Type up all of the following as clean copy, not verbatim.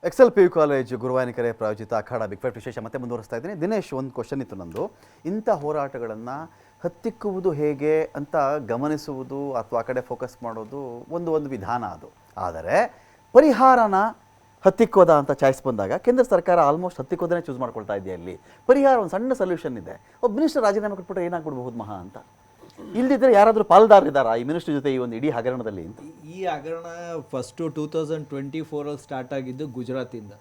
Excel PU college Guruvayanakere ಪ್ರಾಯೋಜಿತ ಅಖಾಡ big fight ವಿಶೇಷ ಮತ್ತೆ ಮುಂದುವರಿಸ್ತಾ ಇದ್ದೀನಿ. ದಿನೇಶ್, ಒಂದು ಕ್ವಶನ್ ಇತ್ತು ನಂದು. ಇಂಥ ಹೋರಾಟಗಳನ್ನು ಹತ್ತಿಕ್ಕುವುದು ಹೇಗೆ ಅಂತ ಗಮನಿಸುವುದು ಅಥವಾ ಆ ಕಡೆ ಫೋಕಸ್ ಮಾಡೋದು ಒಂದು ವಿಧಾನ ಅದು. ಆದರೆ ಪರಿಹಾರನ ಹತ್ತಿಕ್ಕೋದ ಅಂತ ಚಾಯ್ಸ್ ಬಂದಾಗ ಕೇಂದ್ರ ಸರ್ಕಾರ ಆಲ್ಮೋಸ್ಟ್ ಹತ್ತಿಕ್ಕೋದನ್ನೇ ಚೂಸ್ ಮಾಡ್ಕೊಳ್ತಾ ಇದೆಯಾ? ಅಲ್ಲಿ ಪರಿಹಾರ ಒಂದು ಸಣ್ಣ ಸೊಲ್ಯೂಷನ್ ಇದೆ. ಒಬ್ಬ ಮಿನಿಸ್ಟರ್ ರಾಜೀನಾಮೆ ಕೊಟ್ಬಿಟ್ರೆ ಏನಾಗ್ಬಿಡ್ಬಹುದು ಮಹಾ ಅಂತ. ಇಲ್ದಿದ್ರೆ ಯಾರಾದರೂ ಪಾಲ್ದಾರಿದ್ದಾರಾ ಈ ಮಿನಿಸ್ಟರ್ ಜೊತೆ ಈ ಒಂದು ಇಡೀ ಹಗರಣದಲ್ಲಿ ಅಂತ? ಈ ಹಗರಣ ಫಸ್ಟ್ 2024 ಅಲ್ಲಿ ಸ್ಟಾರ್ಟ್ ಆಗಿದ್ದು ಗುಜರಾತಿಂದ.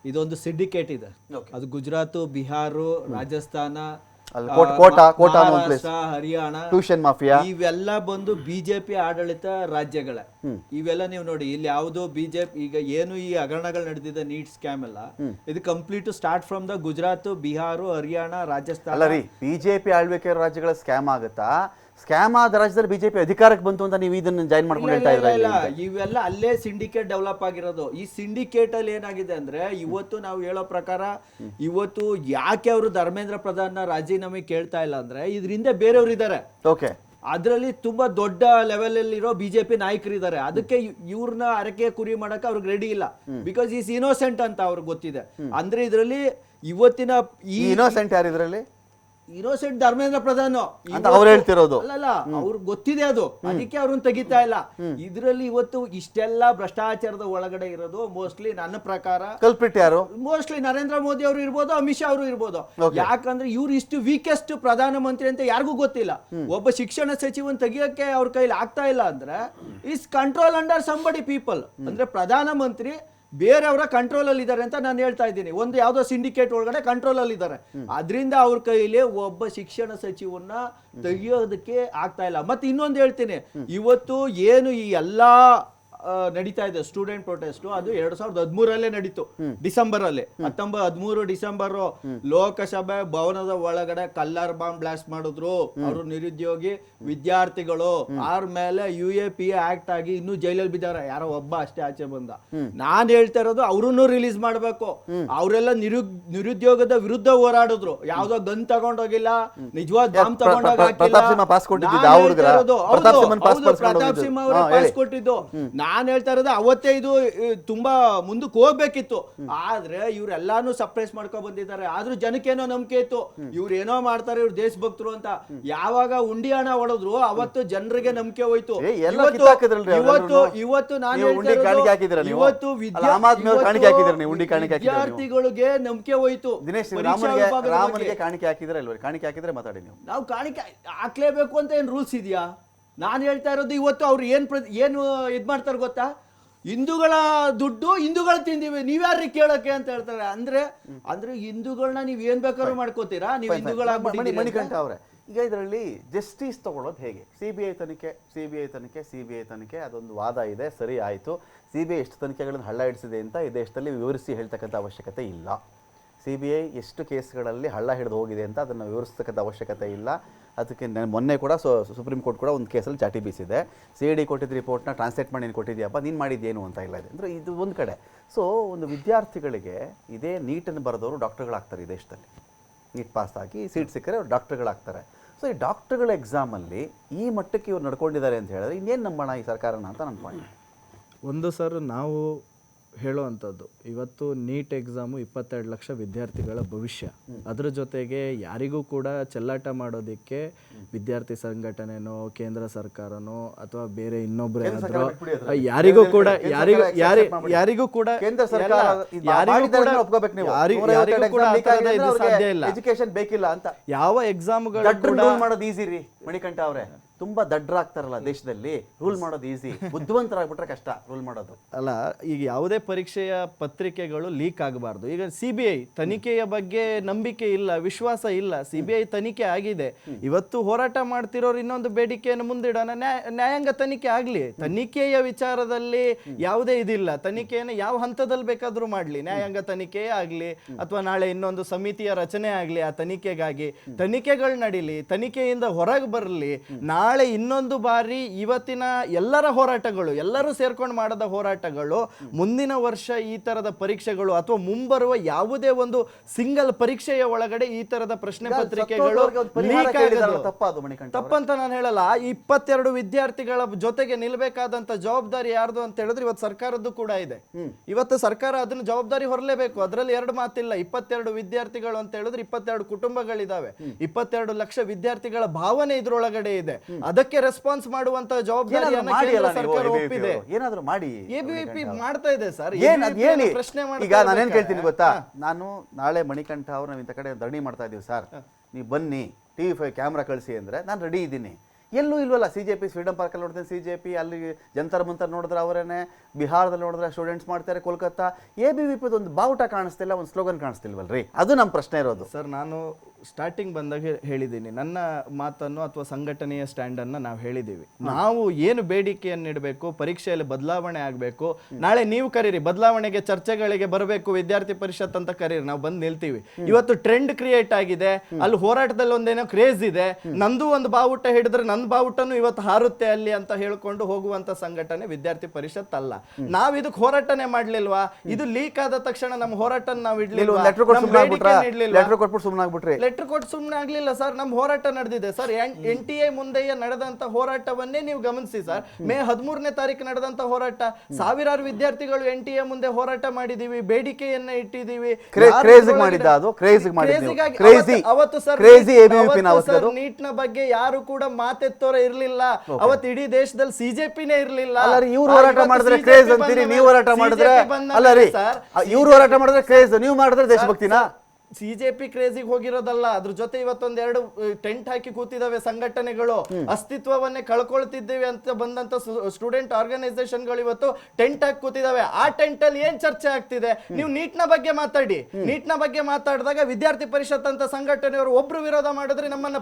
ಇದೊಂದು ಸಿಂಡಿಕೇಟ್ ಇದೆ. ಅದು ಗುಜರಾತ್, ಬಿಹಾರ, ರಾಜಸ್ಥಾನ, ಮಹಾರಾಷ್ಟ್ರ, ಹರಿಯಾಣ, ಟ್ಯೂಷನ್ ಮಾಫಿಯಾ ಇವೆಲ್ಲ ಬಂದು ಬಿಜೆಪಿ ಆಡಳಿತ ರಾಜ್ಯಗಳ. ಇವೆಲ್ಲ ನೀವು ನೋಡಿ, ಇಲ್ಲಿ ಯಾವುದು ಬಿಜೆಪಿ ಈಗ ಏನು ಈ ಹಗರಣಗಳು ನಡೆದಿದೆ, ನೀಟ್ ಸ್ಕ್ಯಾಮ್ ಎಲ್ಲ, ಇದು complete start from the Gujarat, Bihar, Haryana, Rajasthan. ಅಲ್ಲ ರೀ, ಬಿಜೆಪಿ ಆಳ್ವಿಕೆ ರಾಜ್ಯಗಳ ಸ್ಕ್ಯಾಮ್ ಆಗುತ್ತಾ? ಸ್ಕ್ಯಾಮ್ ಆದ ರಾಜ್ಯದಲ್ಲಿ ಬಿಜೆಪಿ ಅಧಿಕಾರಕ್ಕೆ ಬಂತು ಅಂತ ನೀವು ಇದನ್ನ ಜಾಯಿನ್ ಮಾಡ್ಕೊಂಡು ಹೇಳ್ತಾ ಇದ್ದೀರಾ? ಇವೆಲ್ಲ ಅಲ್ಲೇ ಸಿಂಡಿಕೇಟ್ ಡೆವಲಪ್ ಆಗಿರೋದು. ಈ ಸಿಂಡಿಕೇಟ್ ಅಲ್ಲಿ ಏನಾಗಿದೆ ಅಂದ್ರೆ, ಇವತ್ತು ನಾವು ಹೇಳೋ ಪ್ರಕಾರ ಇವತ್ತು ಯಾಕೆ ಅವರು ಧರ್ಮೇಂದ್ರ ಪ್ರಧಾನ್ ರಾಜೀನಾಮೆ ಕೇಳ್ತಾ ಇಲ್ಲ ಅಂದ್ರೆ, ಇದರಿಂದ ಬೇರೆಯವರು ಇದ್ದಾರೆ. ಓಕೆ, ಅದರಲ್ಲಿ ತುಂಬಾ ದೊಡ್ಡ ಲೆವೆಲ್ ಅಲ್ಲಿರೋ ಬಿಜೆಪಿ ನಾಯಕರಿದ್ದಾರೆ. ಅದಕ್ಕೆ ಇವ್ರನ್ನ ಅರಕೆ ಕುರಿ ಮಾಡಕ್ಕೆ ಅವ್ರಿಗೆ ರೆಡಿ ಇಲ್ಲ. ಬಿಕಾಸ್ ಈಸ್ ಇನ್ನೋಸೆಂಟ್ ಅಂತ ಅವ್ರಿಗೆ ಗೊತ್ತಿದೆ. ಅಂದ್ರೆ ಇದರಲ್ಲಿ ಇವತ್ತಿನ ಈ ಇನ್ನೋಸೆಂಟ್ ಯಾರು ಇದರಲ್ಲಿ? ಇನ್ನೋಸೆಂಟ್ ಧರ್ಮೇಂದ್ರ ಪ್ರಧಾನ್ ಅವ್ರು ಹೇಳ್ತಿರೋದು ಅಲ್ಲ, ಅವ್ರಿಗೆ ಗೊತ್ತಿದೆ ಅದು, ಅದಕ್ಕೆ ಅವ್ರನ್ನ ತೆಗಿತಾ ಇಲ್ಲ. ಇದ್ರಲ್ಲಿ ಇವತ್ತು ಇಷ್ಟೆಲ್ಲ ಭ್ರಷ್ಟಾಚಾರದ ಒಳಗಡೆ ಇರೋದು ಮೋಸ್ಟ್ಲಿ ನನ್ನ ಪ್ರಕಾರ ಕಲ್ಪಿಟ್ ಯಾರು? ಮೋಸ್ಟ್ಲಿ ನರೇಂದ್ರ ಮೋದಿ ಅವರು ಇರ್ಬೋದು, ಅಮಿತ್ ಶಾ ಅವರು ಇರ್ಬೋದು. ಯಾಕಂದ್ರೆ ಇವ್ರು ಇಷ್ಟು ವೀಕೆಸ್ಟ್ ಪ್ರಧಾನಮಂತ್ರಿ ಅಂತ ಯಾರಿಗೂ ಗೊತ್ತಿಲ್ಲ. ಒಬ್ಬ ಶಿಕ್ಷಣ ಸಚಿವನ್ ತೆಗಿಯಕ್ಕೆ ಅವ್ರ ಕೈಲಿ ಆಗ್ತಾ ಇಲ್ಲ ಅಂದ್ರೆ is control under somebody people. ಅಂದ್ರೆ ಪ್ರಧಾನಮಂತ್ರಿ ಬೇರೆಯವರ ಕಂಟ್ರೋಲ್ ಅಲ್ಲಿ ಇದ್ದಾರೆ ಅಂತ ನಾನು ಹೇಳ್ತಾ ಇದ್ದೀನಿ. ಒಂದು ಯಾವ್ದೋ ಸಿಂಡಿಕೇಟ್ ಒಳಗಡೆ ಕಂಟ್ರೋಲ್ ಅಲ್ಲಿ ಇದ್ದಾರೆ. ಅದರಿಂದ ಅವ್ರ ಕೈಲಿ ಒಬ್ಬ ಶಿಕ್ಷಣ ಸಚಿವನ್ನ ತೆಗಿಯೋದಕ್ಕೆ ಆಗ್ತಾ ಇಲ್ಲ. ಮತ್ತೆ ಇನ್ನೊಂದು ಹೇಳ್ತೀನಿ, ಇವತ್ತು ಏನು ಈ ಎಲ್ಲಾ ನಡೀತಾ ಇದೆ ಸ್ಟೂಡೆಂಟ್ ಪ್ರೊಟೆಸ್ಟ್, ಅದು 2013 ನಡೀತು, ಡಿಸೆಂಬರ್ ಅಲ್ಲಿ. 13 ಡಿಸೆಂಬರ್ ಲೋಕಸಭೆ ಭವನದ ಒಳಗಡೆ ಕಲ್ಲರ್ ಬಾಂಬ್ ಬ್ಲಾಸ್ಟ್ ಮಾಡಿದ್ರು. ಅವರು ನಿರುದ್ಯೋಗಿ ವಿದ್ಯಾರ್ಥಿಗಳು. ಅವ್ರ ಮೇಲೆ UAPA ಆಕ್ಟ್ ಆಗಿ ಇನ್ನೂ ಜೈಲಲ್ಲಿ ಬಿದ್ದಾರೆ. ಯಾರೋ ಒಬ್ಬ ಅಷ್ಟೇ ಆಚೆ ಬಂದ. ನಾನ್ ಹೇಳ್ತಾ ಇರೋದು ಅವ್ರನ್ನು ರಿಲೀಸ್ ಮಾಡ್ಬೇಕು. ಅವರೆಲ್ಲ ನಿರುದ್ಯೋಗದ ವಿರುದ್ಧ ಹೋರಾಡಿದ್ರು. ಯಾವ್ದೋ ಗನ್ ತಗೊಂಡೋಗಿಲ್ಲ, ನಿಜವಾದ ಬಾಂಬ್ ತಗೊಂಡೋಗ ಪ್ರತಾಪ್ ಸಿಂಹ ಅವರೇ ಪಾಸ್ ಕೊಟ್ಟಿದ್ದು. ನಾನ್ ಹೇಳ್ತಾ ಇರೋದು ಅವತ್ತೇ ಇದು ತುಂಬಾ ಮುಂದಕ್ಕೆ ಹೋಗ್ಬೇಕಿತ್ತು. ಆದ್ರೆ ಇವ್ರೆಲ್ಲಾನು ಸಪ್ರೆಸ್ ಮಾಡ್ಕೊಂಡ್ ಬಂದಿದ್ದಾರೆ. ಆದ್ರೂ ಜನಕ್ಕೇನೋ ನಂಬಿಕೆ ಇತ್ತು, ಇವ್ರು ಏನೋ ಮಾಡ್ತಾರೆ, ಇವ್ರು ದೇಶಭಕ್ತರು ಅಂತ. ಯಾವಾಗ ಉಂಡಿ ಹಣ ಹೊಡೆದ್ರು ಅವತ್ತು ಜನರಿಗೆ ನಂಬಿಕೆ ಹೋಯ್ತು. ಇವತ್ತು ನಾನು ವಿದ್ಯಾರ್ಥಿಗಳಿಗೆ ನಂಬಿಕೆ ಹೋಯ್ತು. ಕಾಣಿಕೆ ಹಾಕಿದ್ರೆ ಮಾತಾಡಿ ನೀವು. ನಾವು ಕಾಣಿಕೆ ಹಾಕ್ಲೇಬೇಕು ಅಂತ ಏನ್ ರೂಲ್ಸ್ ಇದೆಯಾ? ನಾನು ಹೇಳ್ತಾ ಇರೋದು ಇವತ್ತು ಅವ್ರು ಏನು ಇದ್ ಮಾಡ್ತಾರೆ ಗೊತ್ತಾ? ಹಿಂದೂಗಳ ದುಡ್ಡು ಹಿಂದೂಗಳು ತಿಂದಿವಿ, ನೀವ್ಯಾರಿಗೆ ಕೇಳಕ್ಕೆ ಅಂತ ಹೇಳ್ತಾರೆ. ಅಂದ್ರೆ ಹಿಂದೂಗಳನ್ನ ನೀವ್ ಏನ್ ಬೇಕಾದ್ರೂ ಮಾಡ್ಕೋತೀರಾ, ನೀವು ಹಿಂದೂಗಳಾಗ್ಬಿಟ್ಟು. ಮಣಿಕಂಠ ಅವ್ರೆ, ಈಗ ಇದರಲ್ಲಿ ಜಸ್ಟಿಸ್ ತಗೊಳ್ಳೋದು ಹೇಗೆ? ಸಿಬಿಐ ತನಿಖೆ ಅದೊಂದು ವಾದ ಇದೆ, ಸರಿ ಆಯಿತು. ಸಿಬಿಐ ಎಷ್ಟು ತನಿಖೆಗಳನ್ನು ಹಳ್ಳ ಹಿಡಿಸಿದೆ ಅಂತ ಈ ದೇಶದಲ್ಲಿ ವಿವರಿಸಿ ಹೇಳ್ತಕ್ಕಂಥ ಅವಶ್ಯಕತೆ ಇಲ್ಲ. ಸಿಬಿಐ ಎಷ್ಟು ಕೇಸ್ಗಳಲ್ಲಿ ಹಳ್ಳ ಹಿಡಿದು ಹೋಗಿದೆ ಅಂತ ಅದನ್ನು ವಿವರಿಸ್ತಕ್ಕಂಥ ಅವಶ್ಯಕತೆ ಇಲ್ಲ. ಅದಕ್ಕೆ ಮೊನ್ನೆ ಕೂಡ ಸುಪ್ರೀಂ ಕೋರ್ಟ್ ಕೂಡ ಒಂದು ಕೇಸಲ್ಲಿ ಚಾಟಿ ಬೀಸಿದೆ. CID ಕೊಟ್ಟಿದ್ದ ರಿಪೋರ್ಟ್ನ ಟ್ರಾನ್ಸ್ಲೇಟ್ ಮಾಡಿ ನೀನು ಕೊಟ್ಟಿದ್ಯಪ್ಪ, ನೀನು ಮಾಡಿದ್ದೇನು ಅಂತ ಇಲ್ಲ ಇದೆ. ಅಂದರೆ ಇದು ಒಂದು ಕಡೆ. ಸೊ ಒಂದು ವಿದ್ಯಾರ್ಥಿಗಳಿಗೆ ಇದೇ ನೀಟನ್ನು ಬರೆದವರು ಡಾಕ್ಟರ್ಗಳಾಗ್ತಾರೆ ಈ ದೇಶದಲ್ಲಿ. ನೀಟ್ ಪಾಸ್ ಆಗಿ ಸೀಟ್ ಸಿಕ್ಕರೆ ಅವ್ರು ಡಾಕ್ಟರ್ಗಳಾಗ್ತಾರೆ. ಸೊ ಈ ಡಾಕ್ಟರ್ಗಳ ಎಕ್ಸಾಮಲ್ಲಿ ಈ ಮಟ್ಟಕ್ಕೆ ಇವ್ರು ನಡ್ಕೊಂಡಿದ್ದಾರೆ ಅಂತ ಹೇಳಿದ್ರೆ ಇನ್ನೇನು ನಂಬೋಣ ಈ ಸರ್ಕಾರನ ಅಂತ ನನ್ನ ಪಾಯಿಂಟ್. ಒಂದು ಸರ್, ನಾವು ಹೇಳುವಂಥದ್ದು ಇವತ್ತು ನೀಟ್ ಎಕ್ಸಾಮು 22 ಲಕ್ಷ ವಿದ್ಯಾರ್ಥಿಗಳ ಭವಿಷ್ಯ. ಅದರ ಜೊತೆಗೆ ಯಾರಿಗೂ ಕೂಡ ಚೆಲ್ಲಾಟ ಮಾಡೋದಕ್ಕೆ ವಿದ್ಯಾರ್ಥಿ ಸಂಘಟನೆನೋ ಕೇಂದ್ರ ಸರ್ಕಾರನೋ ಅಥವಾ ಬೇರೆ ಇನ್ನೊಬ್ಬರೇ ಯಾರಿಗೂ ಕೂಡ ಸಾಧ್ಯ ಇಲ್ಲ. ಎಜುಕೇಶನ್ ಬೇಕಿಲ್ಲ ಅಂತ ಯಾವ ಎಕ್ಸಾಮ್ಗಳು ಮಾಡೋದು ಈಸಿ ರೀ ಮಣಿಕಂಠ ಅವರೇ. ತುಂಬಾ ದಡ್ಡರಾಗ್ತಾರಲ್ಲ ದೇಶದಲ್ಲಿ, ರೂಲ್ ಮಾಡೋದು ಈಸಿ. ಬುದ್ಧಿವಂತರಾಗ್ಬಿಟ್ರೆ ಕಷ್ಟ ರೂಲ್ ಮಾಡೋದು. ಅಲ್ಲ, ಈಗ ಯಾವುದೇ ಪರೀಕ್ಷೆಯ ಪತ್ರಿಕೆಗಳು ಲೀಕ್ ಆಗಬಾರ್ದು. ಈಗ CBI ತನಿಖೆಯ ಬಗ್ಗೆ ನಂಬಿಕೆ ಇಲ್ಲ, ವಿಶ್ವಾಸ ಇಲ್ಲ. CBI ತನಿಖೆ ಆಗಿದೆ. ಇವತ್ತು ಹೋರಾಟ ಮಾಡ್ತಿರೋರು ಇನ್ನೊಂದು ಬೇಡಿಕೆಯನ್ನು ಮುಂದಿಡೋಣ, ನ್ಯಾಯಾಂಗ ತನಿಖೆ ಆಗ್ಲಿ. ತನಿಖೆಯ ವಿಚಾರದಲ್ಲಿ ಯಾವುದೇ ಇದಿಲ್ಲ. ತನಿಖೆಯನ್ನು ಯಾವ ಹಂತದಲ್ಲಿ ಬೇಕಾದ್ರೂ ಮಾಡ್ಲಿ, ನ್ಯಾಯಾಂಗ ತನಿಖೆ ಆಗ್ಲಿ ಅಥವಾ ನಾಳೆ ಇನ್ನೊಂದು ಸಮಿತಿಯ ರಚನೆ ಆಗ್ಲಿ. ಆ ತನಿಖೆಗಾಗಿ ತನಿಖೆಗಳು ನಡೀಲಿ, ತನಿಖೆಯಿಂದ ಹೊರಗೆ ಬರಲಿ. ನಾಳೆ ಇನ್ನೊಂದು ಬಾರಿ ಇವತ್ತಿನ ಎಲ್ಲರ ಹೋರಾಟಗಳು, ಎಲ್ಲರೂ ಸೇರ್ಕೊಂಡು ಮಾಡದ ಹೋರಾಟಗಳು, ಮುಂದಿನ ವರ್ಷ ಈ ತರದ ಪರೀಕ್ಷೆಗಳು ಅಥವಾ ಮುಂಬರುವ ಯಾವುದೇ ಒಂದು ಸಿಂಗಲ್ ಪರೀಕ್ಷೆಯ ಒಳಗಡೆ ಈ ತರದ ಪ್ರಶ್ನೆ ಪತ್ರಿಕೆಗಳು ಲೀಕ್ ಆಗೋದು ತಪ್ಪಂತ ನಾನು ಹೇಳಲ್ಲ. 22 ವಿದ್ಯಾರ್ಥಿಗಳ ಜೊತೆಗೆ ನಿಲ್ಬೇಕಾದಂತ ಜವಾಬ್ದಾರಿ ಯಾರ್ದು ಅಂತ ಹೇಳಿದ್ರೆ ಇವತ್ತು ಸರ್ಕಾರದ್ದು ಕೂಡ ಇದೆ. ಇವತ್ತು ಸರ್ಕಾರ ಅದನ್ನ ಜವಾಬ್ದಾರಿ ಹೊರಲೇಬೇಕು, ಅದರಲ್ಲಿ ಎರಡು ಮಾತಿಲ್ಲ. 22 ವಿದ್ಯಾರ್ಥಿಗಳು ಅಂತ ಹೇಳಿದ್ರೆ 22 ಕುಟುಂಬಗಳಿದಾವೆ, 22 ಲಕ್ಷ ವಿದ್ಯಾರ್ಥಿಗಳ ಭಾವನೆ ಇದ್ರೊಳಗಡೆ ಇದೆ. ಅದಕ್ಕೆ ರೆಸ್ಪಾನ್ಸ್ ಮಾಡುವಂತ ಜವಾಬ್ದಾರಿಯನ್ನ ಕೇಂದ್ರ ಸರ್ಕಾರ ಒಪ್ಪಿದೆ. ಏನಾದ್ರು ಮಾಡಿ. ಎಬಿವಿಪಿ ಮಾಡ್ತಾ ಇದೆ ಸರ್. ಪ್ರಶ್ನೆ ಈಗ ನಾನೇನ್ ಕೇಳ್ತೀನಿ ಗೊತ್ತಾ, ನಾನು ನಾಳೆ ಮಣಿಕಂಠ ಅವ್ರು ನಾವು ಇಂಥ ಕಡೆ ಧರಣಿ ಮಾಡ್ತಾ ಇದೀವಿ ಸರ್, ನೀವು ಬನ್ನಿ TV5 ಕ್ಯಾಮ್ರಾ ಕಳಿಸಿ ಅಂದ್ರೆ ನಾನು ರೆಡಿ ಇದ್ದೀನಿ. ಎಲ್ಲೂ ಇಲ್ವಲ್ಲ. CJP ಫ್ರೀಡಮ್ ಪಾರ್ಕಲ್ಲಿ ನೋಡ್ತೀನಿ, CJP ಅಲ್ಲಿ ಜಂತರ್ ಮಂತರ್ ನೋಡಿದ್ರೆ ಅವರೇನೆ, ಬಿಹಾರದಲ್ಲಿ ನೋಡಿದ್ರೆ ಸ್ಟೂಡೆಂಟ್ಸ್ ಮಾಡ್ತಾರೆ, ಕೋಲ್ಕತ್ತಾ. ABVP ಒಂದು ಬಾವುಟ ಕಾಣಿಸ್ತಿಲ್ಲ, ಒಂದು ಸ್ಲೋಗನ್ ಕಾಣಿಸ್ತಿಲ್ವಲ್ರಿ? ಅದು ನಮ್ಮ ಪ್ರಶ್ನೆ ಇರೋದು ಸರ್. ನಾನು ಸ್ಟಾರ್ಟಿಂಗ್ ಬಂದಾಗ ಹೇಳಿದ್ದೀನಿ, ನನ್ನ ಮಾತನ್ನು ಅಥವಾ ಸಂಘಟನೆಯ ಸ್ಟ್ಯಾಂಡ್ ಅನ್ನ ನಾವು ಹೇಳಿದ್ದೀವಿ. ನಾವು ಏನು ಬೇಡಿಕೆಯನ್ನು ಇಡಬೇಕು, ಪರೀಕ್ಷೆಯಲ್ಲಿ ಬದಲಾವಣೆ ಆಗಬೇಕು. ನಾಳೆ ನೀವು ಕರೀರಿ, ಬದಲಾವಣೆಗೆ ಚರ್ಚೆಗಳಿಗೆ ಬರಬೇಕು ವಿದ್ಯಾರ್ಥಿ ಪರಿಷತ್ ಅಂತ ಕರೀರಿ, ನಾವು ಬಂದು ನಿಲ್ತೀವಿ. ಇವತ್ತು ಟ್ರೆಂಡ್ ಕ್ರಿಯೇಟ್ ಆಗಿದೆ, ಅಲ್ಲಿ ಹೋರಾಟದಲ್ಲಿ ಒಂದೇನೋ ಕ್ರೇಜ್ ಇದೆ, ನಂದು ಒಂದು ಬಾವುಟ ಹಿಡಿದ್ರೆ ನನ್ನ ಬಾವುಟನು ಇವತ್ತು ಹಾರುತ್ತೆ ಅಲ್ಲಿ ಅಂತ ಹೇಳ್ಕೊಂಡು ಹೋಗುವಂತ ಸಂಘಟನೆ ವಿದ್ಯಾರ್ಥಿ ಪರಿಷತ್ ಅಲ್ಲ. ನಾವ್ ಇದಕ್ಕೆ ಹೋರಾಟನೆ ಮಾಡ್ಲಿಲ್ವಾ? ಇದು ಲೀಕ್ ಆದ ತಕ್ಷಣ ನಮ್ಮ ಹೋರಾಟ ನಾವು ಇಡ್ಲಿಲ್ವಾ? ಲೆಟರ್ ಕೊಟ್ಟು ಸುಮ್ಮನೆ ಆಗ್ಲಿಲ್ಲ ಸರ್. ನಮ್ ಹೋರಾಟ ನಡೆದಿದೆ ಸರ್. NTA ಮುಂದೆಯೇ ನಡೆದಂತ ಹೋರಾಟವನ್ನೇ ನೀವು ಗಮನಿಸಿ ಸರ್. ಮೇ 13ನೇ ತಾರೀಕು ನಡೆದಂತ ಹೋರಾಟ, ಸಾವಿರಾರು ವಿದ್ಯಾರ್ಥಿಗಳು NTA ಮುಂದೆ ಹೋರಾಟ ಮಾಡಿದೀವಿ, ಬೇಡಿಕೆಯನ್ನ ಇಟ್ಟಿದೀವಿ. ನೀಟ್ ನ ಬಗ್ಗೆ ಯಾರು ಕೂಡ ಮಾತೆತ್ತೋರ ಇರ್ಲಿಲ್ಲ ಅವತ್ತು. ಇಡೀ ದೇಶದಲ್ಲಿ CJPನೇ ಇರ್ಲಿಲ್ಲ. ಇವ್ರು ಹೋರಾಟ ಮಾಡಿದ್ರೆ ಕ್ರೇಜ್ ಅಂತೀರಿ, ನೀವು ಹೋರಾಟ ಮಾಡಿದ್ರೆ ಅಲ್ಲ ರೀ, ಇವ್ರು ಹೋರಾಟ ಮಾಡಿದ್ರೆ ಕ್ರೇಜ್, ನೀವು ಮಾಡಿದ್ರೆ ದೇಶಭಕ್ತಿನಾ? CJP ಕ್ರೇಜಿಗೆ ಹೋಗಿರೋದಲ್ಲ, ಅದ್ರ ಜೊತೆ ಇವತ್ತೊಂದೆರಡು ಟೆಂಟ್ ಹಾಕಿ ಕೂತಿದಾವೆ ಸಂಘಟನೆಗಳು. ಅಸ್ತಿತ್ವವನ್ನೇ ಕಳ್ಕೊಳ್ತಿದ್ದೇವೆ ಅಂತ ಬಂದಂತ ಸ್ಟೂಡೆಂಟ್ ಆರ್ಗನೈಸೇಷನ್ಗಳು ಇವತ್ತು ಟೆಂಟ್ ಹಾಕಿ ಕೂತಿದಾವೆ. ಆ ಟೆಂಟ್ ಅಲ್ಲಿ ಏನ್ ಚರ್ಚೆ ಆಗ್ತಿದೆ? ನೀವು ನೀಟ್ನ ಬಗ್ಗೆ ಮಾತಾಡಿ. ನೀಟ್ನ ಬಗ್ಗೆ ಮಾತಾಡಿದಾಗ ವಿದ್ಯಾರ್ಥಿ ಪರಿಷತ್ ಅಂತ ಸಂಘಟನೆಯವರು ಒಬ್ರು ವಿರೋಧ ಮಾಡಿದ್ರೆ ನಮ್ಮನ್ನ